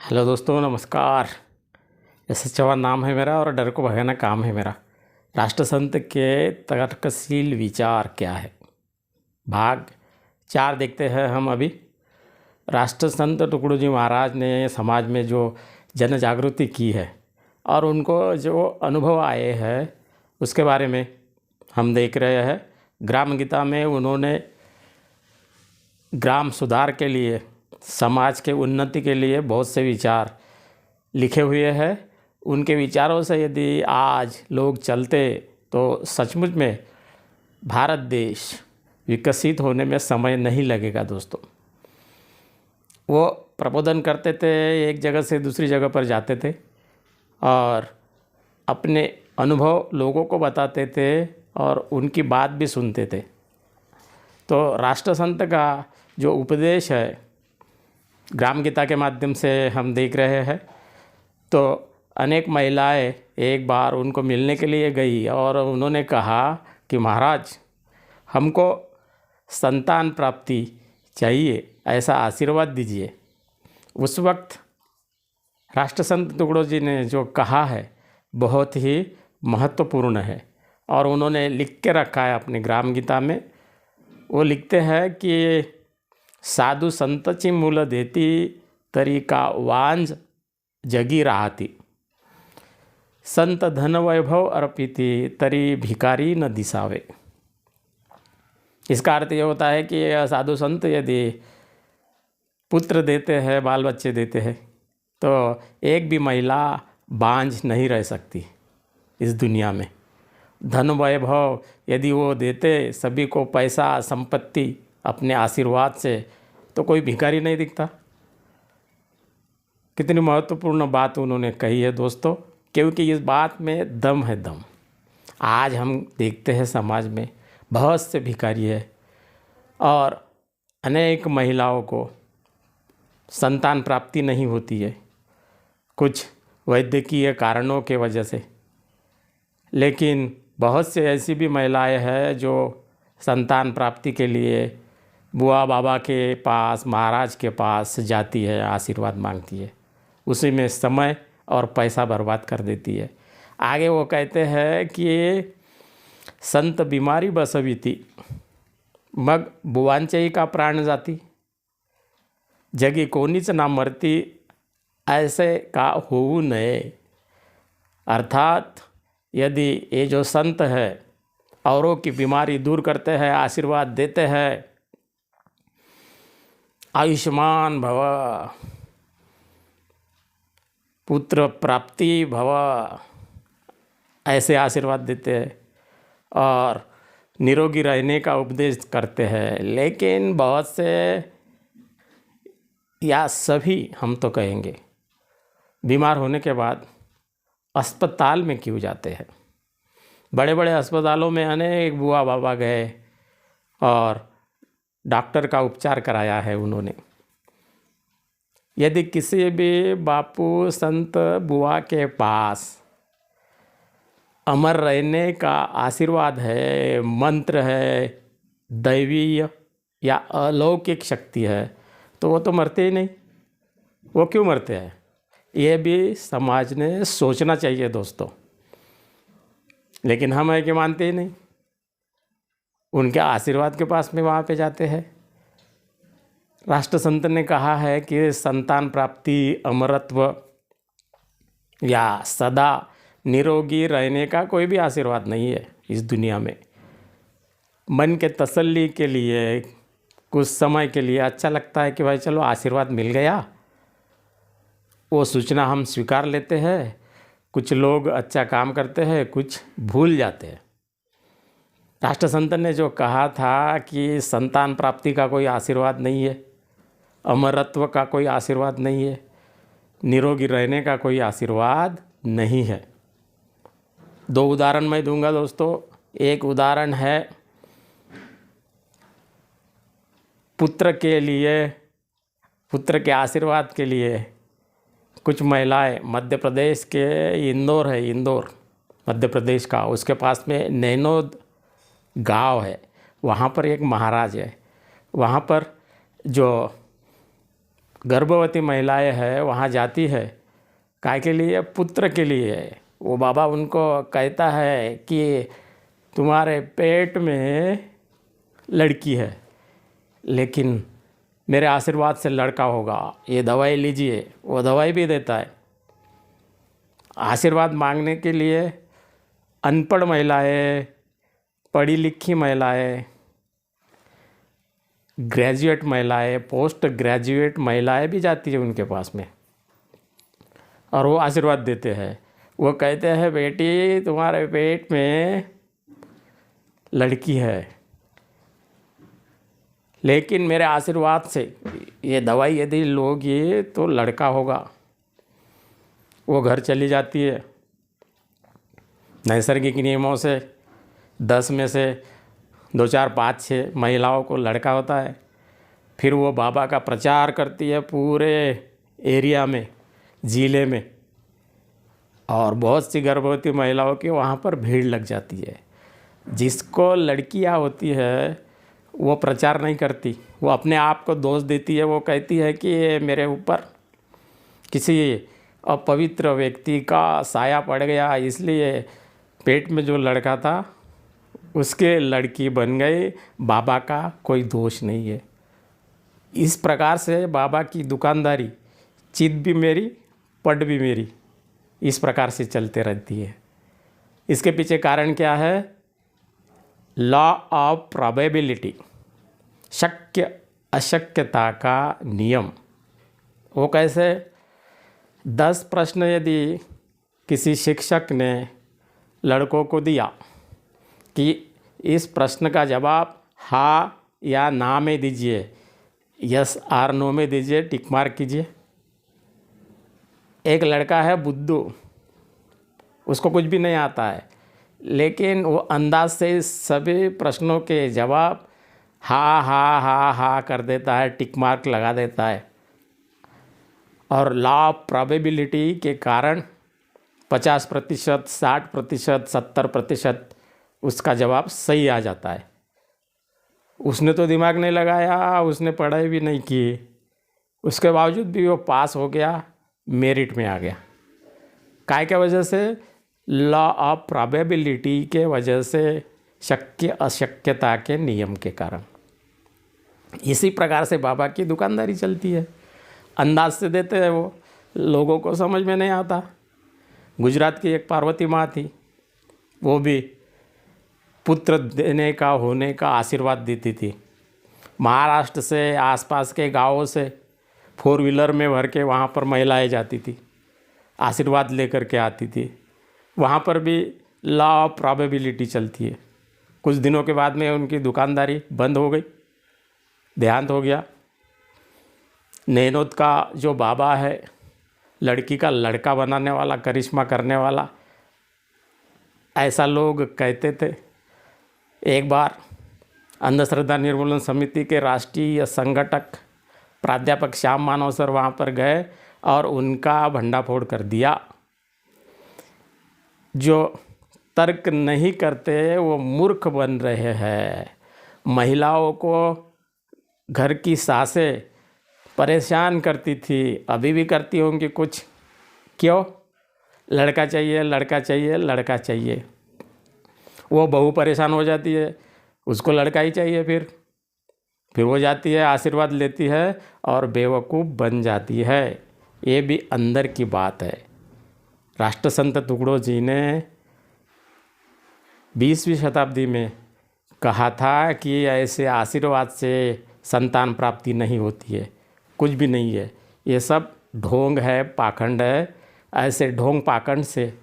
Hello दोस्तों, नमस्कार। S S Chauhan नाम है मेरा और डर को भगाना काम है मेरा। राष्ट्रसंत के तर्कशील विचार क्या है, भाग 4 देखते हैं हम अभी। राष्ट्रसंत टुकड़ू जी महाराज ने समाज में जो जन जागृति की है और उनको जो अनुभव आए हैं उसके बारे में हम देख रहे हैं। ग्राम गीता में उन्होंने ग्राम सुधार के लिए, समाज के उन्नति के लिए बहुत से विचार लिखे हुए हैं। उनके विचारों से यदि आज लोग चलते तो सचमुच में भारत देश विकसित होने में समय नहीं लगेगा दोस्तों। वो प्रबोधन करते थे, एक जगह से दूसरी जगह पर जाते थे और अपने अनुभव लोगों को बताते थे और उनकी बात भी सुनते थे। तो राष्ट्रसंत का जो उपदेश है ग्राम गीता के माध्यम से हम देख रहे हैं। तो अनेक महिलाएं एक बार उनको मिलने के लिए गई और उन्होंने कहा कि महाराज, हमको संतान प्राप्ति चाहिए, ऐसा आशीर्वाद दीजिए। उस वक्त राष्ट्रसंत टुकड़ू जी ने जो कहा है बहुत ही महत्वपूर्ण है और उन्होंने लिख के रखा है अपने ग्राम गीता में। वो लिखते हैं कि साधु संतची मूल देती तरी का वांझ जगी राहती, संत धन वैभव अर्पिती तरी भिकारी न दिसावे। इसका अर्थ ये होता है कि साधु संत यदि पुत्र देते हैं, बाल बच्चे देते हैं, तो एक भी महिला बांझ नहीं रह सकती इस दुनिया में। धन वैभव यदि वो देते सभी को, पैसा संपत्ति अपने आशीर्वाद से, तो कोई भिखारी नहीं दिखता। कितनी महत्वपूर्ण बात उन्होंने कही है दोस्तों, क्योंकि इस बात में दम है, दम। आज हम देखते हैं समाज में बहुत से भिखारी है और अनेक महिलाओं को संतान प्राप्ति नहीं होती है, कुछ वैद्यकीय कारणों के वजह से। लेकिन बहुत से ऐसी भी महिलाएं हैं जो संतान प्राप्ति के लिए बुआ बाबा के पास, महाराज के पास जाती है, आशीर्वाद मांगती है, उसी में समय और पैसा बर्बाद कर देती है। आगे वो कहते हैं कि संत बीमारी बसविती, मग बुवांचेही का प्राण जाती, जगी कोणीच ना मरती, ऐसे का होऊ नये। अर्थात यदि ये जो संत है औरों की बीमारी दूर करते हैं, आशीर्वाद देते हैं, आयुष्मान भव, पुत्र प्राप्ति भव, ऐसे आशीर्वाद देते हैं और निरोगी रहने का उपदेश करते हैं। लेकिन बहुत से, या सभी हम तो कहेंगे, बीमार होने के बाद अस्पताल में क्यों जाते हैं। बड़े बड़े अस्पतालों में अनेक बुआ बाबा गए और डॉक्टर का उपचार कराया है उन्होंने। यदि किसी भी बापू संत बुआ के पास अमर रहने का आशीर्वाद है, मंत्र है, दैवीय या अलौकिक शक्ति है, तो वो तो मरते ही नहीं। वो क्यों मरते हैं, ये भी समाज ने सोचना चाहिए दोस्तों। लेकिन हम है कि मानते ही नहीं, उनके आशीर्वाद के पास में वहाँ पे जाते हैं। राष्ट्रसंत ने कहा है कि संतान प्राप्ति, अमरत्व या सदा निरोगी रहने का कोई भी आशीर्वाद नहीं है इस दुनिया में। मन के तसल्ली के लिए, कुछ समय के लिए अच्छा लगता है कि भाई चलो आशीर्वाद मिल गया, वो सूचना हम स्वीकार लेते हैं। कुछ लोग अच्छा काम करते हैं, कुछ भूल जाते हैं। राष्ट्रसंत ने जो कहा था कि संतान प्राप्ति का कोई आशीर्वाद नहीं है, अमरत्व का कोई आशीर्वाद नहीं है, निरोगी रहने का कोई आशीर्वाद नहीं है। 2 उदाहरण मैं दूंगा दोस्तों। एक उदाहरण है पुत्र के लिए, पुत्र के आशीर्वाद के लिए कुछ महिलाएं, मध्य प्रदेश के इंदौर है, इंदौर मध्य प्रदेश का, उसके पास में नैनोद गांव है, वहाँ पर एक महाराज है। वहाँ पर जो गर्भवती महिलाएं हैं वहाँ जाती है, काय के लिए? पुत्र के लिए। वो बाबा उनको कहता है कि तुम्हारे पेट में लड़की है, लेकिन मेरे आशीर्वाद से लड़का होगा, ये दवाई लीजिए। वो दवाई भी देता है। आशीर्वाद मांगने के लिए अनपढ़ महिलाएं, पढ़ी लिखी महिलाएं, ग्रेजुएट महिलाएं, पोस्ट ग्रेजुएट महिलाएं भी जाती है उनके पास में, और वो आशीर्वाद देते हैं। वो कहते हैं बेटी तुम्हारे पेट में लड़की है, लेकिन मेरे आशीर्वाद से ये दवाई यदि लोगी तो लड़का होगा। वो घर चली जाती है। नैसर्गिक नियमों से 10 में से 2, 4, 5, 6 महिलाओं को लड़का होता है। फिर वो बाबा का प्रचार करती है पूरे एरिया में, ज़िले में, और बहुत सी गर्भवती महिलाओं की वहाँ पर भीड़ लग जाती है। जिसको लड़कियाँ होती है वो प्रचार नहीं करती, वो अपने आप को दोष देती है। वो कहती है कि ये मेरे ऊपर किसी अपवित्र व्यक्ति का साया पड़ गया, इसलिए पेट में जो लड़का था उसके लड़की बन गई, बाबा का कोई दोष नहीं है। इस प्रकार से बाबा की दुकानदारी चित भी मेरी, पट भी मेरी, इस प्रकार से चलते रहती है। इसके पीछे कारण क्या है? लॉ ऑफ प्रोबेबिलिटी, शक्य अशक्यता का नियम। वो कैसे? 10 प्रश्न यदि किसी शिक्षक ने लड़कों को दिया कि इस प्रश्न का जवाब हाँ या ना में दीजिए, यस और नो में दीजिए, टिक मार्क कीजिए। एक लड़का है बुद्धू, उसको कुछ भी नहीं आता है, लेकिन वो अंदाज से सभी प्रश्नों के जवाब हाँ हाँ हाँ हाँ कर देता है, टिक मार्क लगा देता है। और लॉ ऑफ प्रोबेबिलिटी के कारण 50%, 60%, 70% उसका जवाब सही आ जाता है। उसने तो दिमाग नहीं लगाया, उसने पढ़ाई भी नहीं की, उसके बावजूद भी वो पास हो गया, मेरिट में आ गया। काय के वजह से? लॉ ऑफ प्रोबेबिलिटी के वजह से, शक्य अशक्यता के नियम के कारण। इसी प्रकार से बाबा की दुकानदारी चलती है। अंदाज से देते हैं वो, लोगों को समझ में नहीं आता। गुजरात की एक पार्वती माँ थी, वो भी पुत्र देने का, होने का आशीर्वाद देती थी। महाराष्ट्र से, आसपास के गांवों से 4 व्हीलर में भर के वहाँ पर महिलाएं जाती थी, आशीर्वाद लेकर के आती थी। वहाँ पर भी लॉ ऑफ प्रोबेबिलिटी चलती है। कुछ दिनों के बाद में उनकी दुकानदारी बंद हो गई, देहांत हो गया। नैनोद का जो बाबा है, लड़की का लड़का बनाने वाला, करिश्मा करने वाला, ऐसा लोग कहते थे। एक बार अंधश्रद्धा निर्मूलन समिति के राष्ट्रीय संगठक प्राध्यापक श्याम मानव सर वहाँ पर गए और उनका भंडाफोड़ कर दिया। जो तर्क नहीं करते वो मूर्ख बन रहे हैं। महिलाओं को घर की सासें परेशान करती थी, अभी भी करती होंगी कुछ। क्यों? लड़का चाहिए, लड़का चाहिए, लड़का चाहिए। वो बहू परेशान हो जाती है, उसको लड़का ही चाहिए। फिर वो जाती है, आशीर्वाद लेती है और बेवकूफ़ बन जाती है। ये भी अंदर की बात है। राष्ट्रसंत टुकड़ो जी ने 20वीं शताब्दी में कहा था कि ऐसे आशीर्वाद से संतान प्राप्ति नहीं होती है, कुछ भी नहीं है, ये सब ढोंग है, पाखंड है। ऐसे ढोंग पाखंड से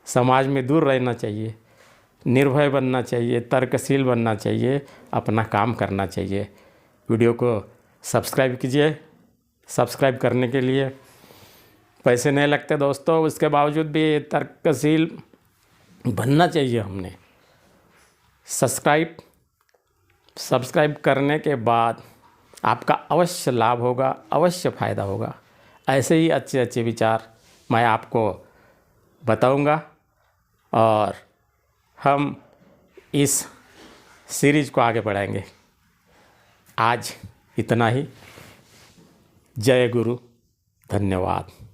समाज में दूर रहना चाहिए, निर्भय बनना चाहिए, तर्कशील बनना चाहिए, अपना काम करना चाहिए। वीडियो को सब्सक्राइब कीजिए। सब्सक्राइब करने के लिए पैसे नहीं लगते दोस्तों, उसके बावजूद भी तर्कशील बनना चाहिए हमने। सब्सक्राइब करने के बाद आपका अवश्य लाभ होगा, अवश्य फ़ायदा होगा। ऐसे ही अच्छे अच्छे विचार मैं आपको बताऊंगा और हम इस सीरीज़ को आगे बढ़ाएंगे। आज इतना ही। जय गुरु। धन्यवाद।